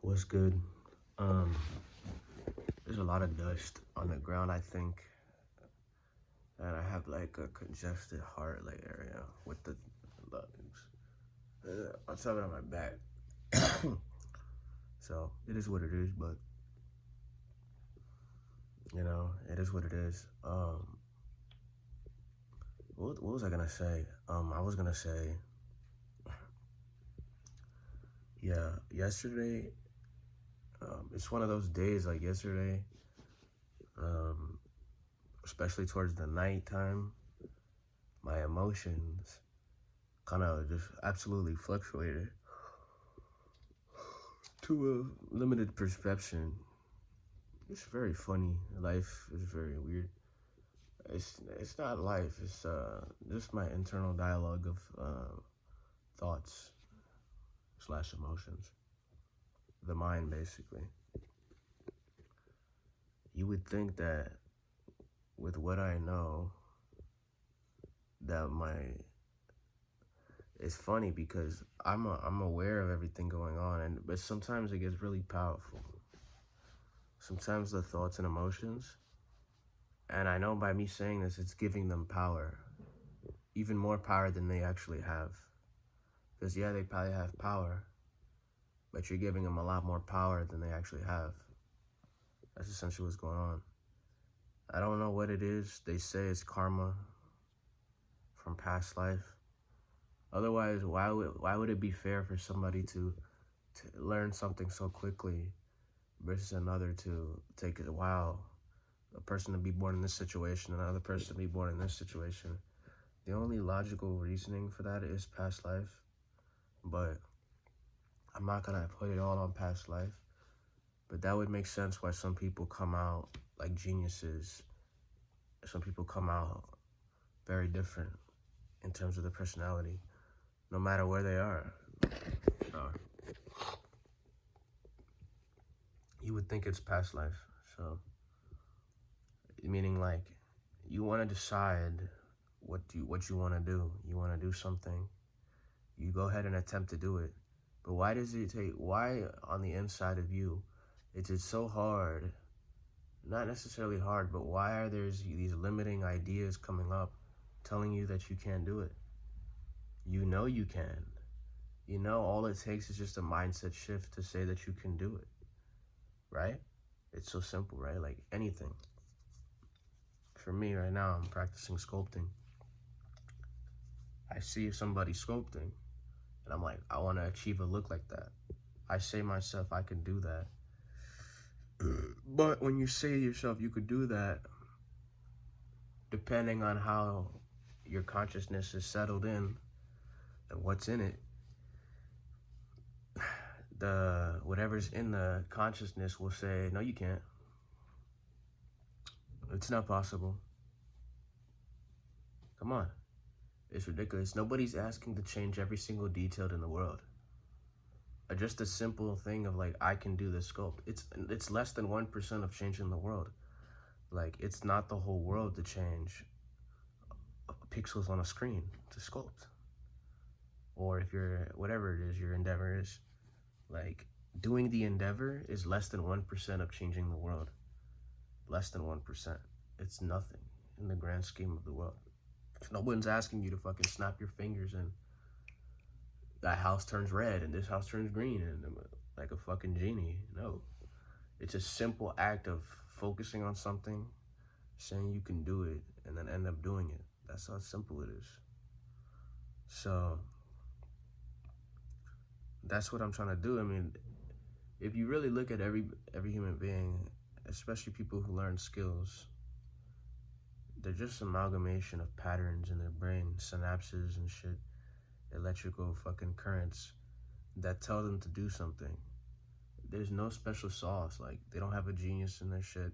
What's good? Um, there's a lot of dust on the ground, I think, and I have like a congested heart like area with the lungs. On top of my back. So it is what it is, but it is what it is. What was I gonna say? I was gonna say, yeah, yesterday. It's one of those days like yesterday. Um, especially towards the nighttime, my emotions kind of just absolutely fluctuated to a limited perception. It's very funny. Life is very weird. It's not life. It's just my internal dialogue of thoughts slash emotions. The mind, basically. You would think that with what I know, that it's funny because I'm aware of everything going on, but sometimes it gets really powerful. Sometimes the thoughts and emotions, and I know by me saying this, it's giving them power, even more power than they actually have. Because yeah, they probably have power, but you're giving them a lot more power than they actually have. That's essentially what's going on. I don't know what it is. They say it's karma from past life. Otherwise, why would it be fair for somebody to learn something so quickly versus another to take a while? A person to be born in this situation, another person to be born in this situation. The only logical reasoning for that is past life, but I'm not gonna put it all on past life. But that would make sense why some people come out like geniuses. Some people come out very different in terms of their personality, no matter where they are. You would think it's past life, so meaning like you want to decide what you want to do. You want to do something. You go ahead and attempt to do it. But why does it take? Why on the inside of you, it's so hard? Not necessarily hard, but why are there these limiting ideas coming up, telling you that you can't do it? You know you can. You know all it takes is just a mindset shift to say that you can do it. Right? It's so simple, right? Like anything. For me right now, I'm practicing sculpting. I see somebody sculpting, and I'm like, I want to achieve a look like that. I say myself, I can do that. But when you say to yourself, you could do that, depending on how your consciousness is settled in and what's in it, whatever's in the consciousness will say, no, you can't. It's not possible. Come on. It's ridiculous. Nobody's asking to change every single detail in the world. Just a simple thing of like, I can do this sculpt. It's less than 1% of changing the world. Like, it's not the whole world to change pixels on a screen to sculpt. Or if you're, whatever it is, your endeavor is, like, doing the endeavor is less than 1% of changing the world. Less than 1%. It's nothing in the grand scheme of the world. No one's asking you to fucking snap your fingers and that house turns red and this house turns green and like a fucking genie. No. It's a simple act of focusing on something, saying you can do it, and then end up doing it. That's how simple it is. So that's what I'm trying to do. I mean, if you really look at every human being, especially people who learn skills, they're just amalgamation of patterns in their brain, synapses and shit, electrical fucking currents that tell them to do something. There's no special sauce. Like, they don't have a genius in their shit.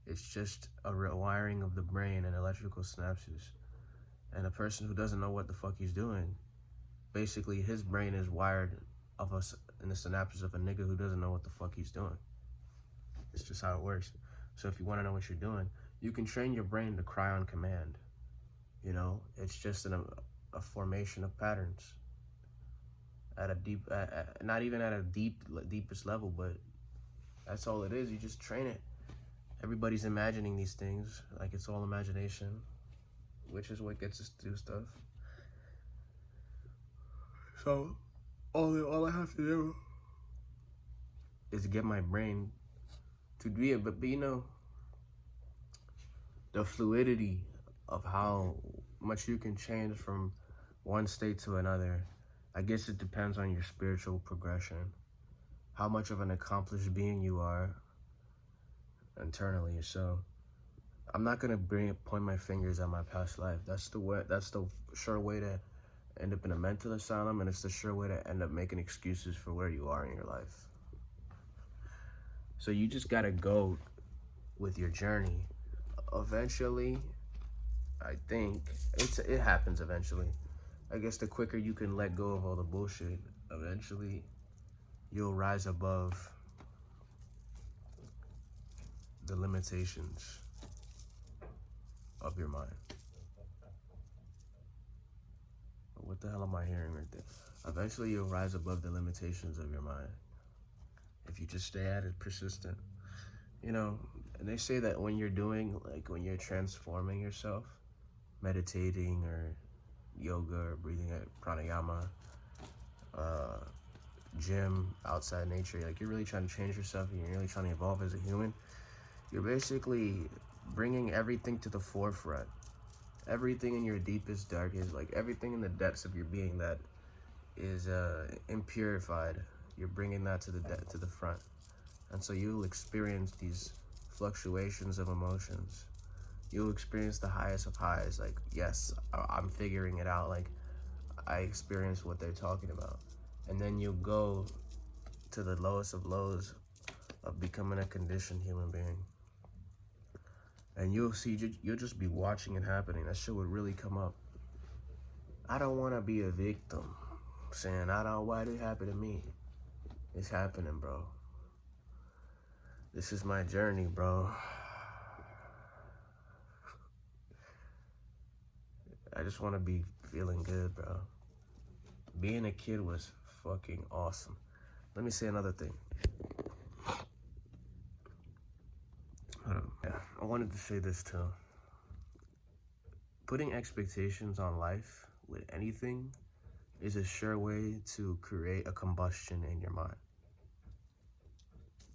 It's just a rewiring of the brain and electrical synapses. And a person who doesn't know what the fuck he's doing, basically his brain is wired of us in the synapses of a nigga who doesn't know what the fuck he's doing. It's just how it works. So if you want to know what you're doing, you can train your brain to cry on command. You know, it's just a formation of patterns. at a deep, not even at a deepest level, but that's all it is. You just train it. Everybody's imagining these things like it's all imagination, which is what gets us to do stuff. So all I have to do is get my brain to do it. But you know, the fluidity of how much you can change from one state to another, I guess it depends on your spiritual progression, how much of an accomplished being you are internally. So I'm not gonna point my fingers at my past life. That's the sure way to end up in a mental asylum, and it's the sure way to end up making excuses for where you are in your life. So you just gotta go with your journey. Eventually, I think it happens eventually. I guess the quicker you can let go of all the bullshit, eventually you'll rise above the limitations of your mind. What the hell am I hearing right there? Eventually you'll rise above the limitations of your mind if you just stay at it, persistent. You know, and they say that when you're transforming yourself, meditating or yoga or breathing at pranayama, gym, outside nature, like you're really trying to change yourself and you're really trying to evolve as a human, you're basically bringing everything to the forefront. Everything in your deepest, darkest, like everything in the depths of your being that is impurified, you're bringing that to the front. And so you'll experience these fluctuations of emotions. You'll experience the highest of highs. Like, yes, I'm figuring it out. Like, I experience what they're talking about. And then you'll go to the lowest of lows of becoming a conditioned human being. And you'll just be watching it happening. That shit would really come up. I don't want to be a victim. Saying, why did it happen to me? It's happening, bro. This is my journey, bro. I just want to be feeling good, bro. Being a kid was fucking awesome. Let me say another thing. Yeah, I wanted to say this too. Putting expectations on life with anything is a sure way to create a combustion in your mind.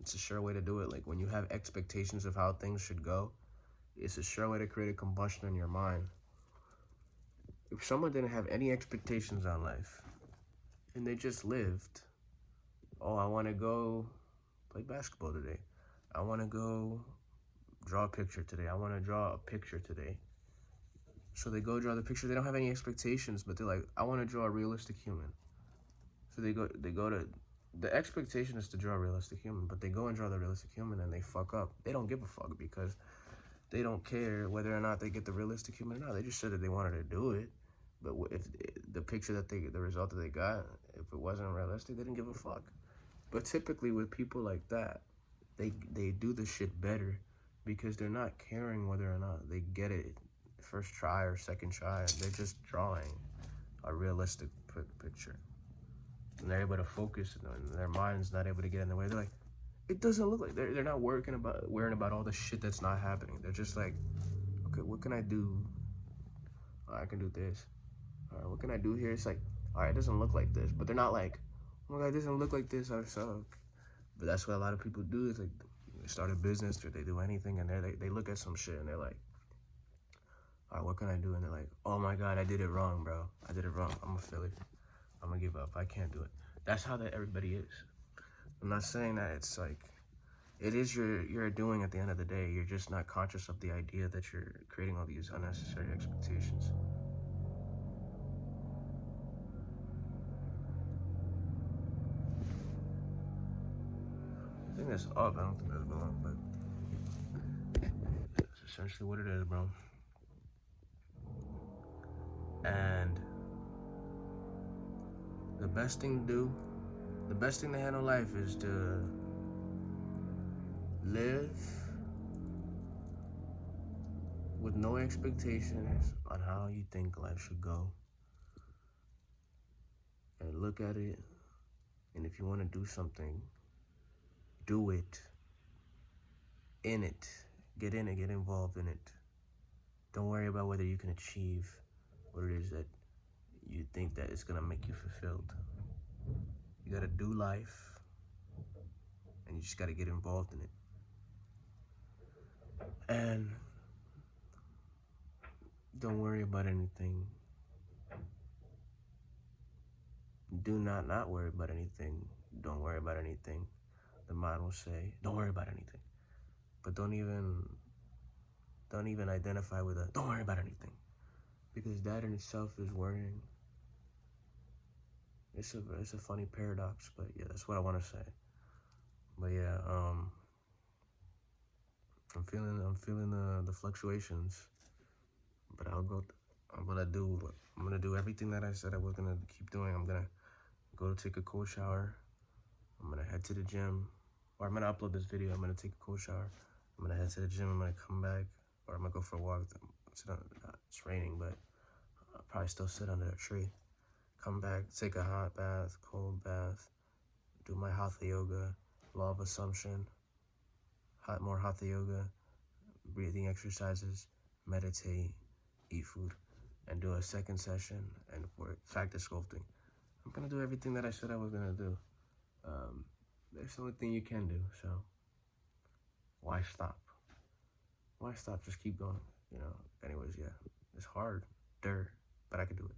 It's a sure way to do it. Like when you have expectations of how things should go, it's a sure way to create a combustion in your mind. If someone didn't have any expectations on life and they just lived, oh, I want to go play basketball today. I want to go draw a picture today. I want to draw a picture today. So they go draw the picture. They don't have any expectations, but they're like, I want to draw a realistic human. So they go to, the expectation is to draw a realistic human, but they go and draw the realistic human and they fuck up. They don't give a fuck because they don't care whether or not they get the realistic human or not. They just said that they wanted to do it. But if the picture the result that they got, if it wasn't realistic, they didn't give a fuck. But typically with people like that, they do the shit better because they're not caring whether or not they get it first try or second try. They're just drawing a realistic picture. And they're able to focus, and their mind's not able to get in the way. They're like, it doesn't look like, they're not worrying about all the shit that's not happening. They're just like, okay, what can I do? Oh, I can do this. All right, what can I do here? It's like, all right, it doesn't look like this. But they're not like, oh my God, it doesn't look like this, I suck. But that's what a lot of people do. Is like, they start a business or they do anything, and they look at some shit and they're like, all right, what can I do? And they're like, oh my God, I did it wrong, bro. I did it wrong. I'm a failure. I'm gonna give up. I can't do it. That's how everybody is. I'm not saying that it's like, it is your doing at the end of the day. You're just not conscious of the idea that you're creating all these unnecessary expectations. I think that's up. I don't think that's below, but that's essentially what it is, bro. And the best thing to handle life is to live with no expectations on how you think life should go. and look at it. And if you want to do something, do it. In it. Get in it. Get involved in it. Don't worry about whether you can achieve what it is that you think that it's going to make you fulfilled. You got to do life, and you just got to get involved in it. And don't worry about anything. Do not worry about anything. Don't worry about anything. The mind will say, don't worry about anything. But don't even identify with a don't worry about anything. Because that in itself is worrying. It's a funny paradox, but yeah, that's what I want to say. But yeah, I'm feeling the fluctuations. But I'm gonna do everything that I said I was gonna keep doing. I'm gonna go to take a cold shower. I'm gonna head to the gym, or I'm gonna upload this video. I'm gonna take a cold shower. I'm gonna head to the gym. I'm gonna come back, or I'm gonna go for a walk. It's raining, but I'll probably still sit under a tree. Come back, take a hot bath, cold bath, do my hatha yoga, law of assumption, more hatha yoga, breathing exercises, meditate, eat food, and do a second session and practice sculpting. I'm gonna do everything that I said I was gonna do. That's the only thing you can do, so why stop? Why stop? Just keep going, Anyways, yeah, it's hard, but I can do it.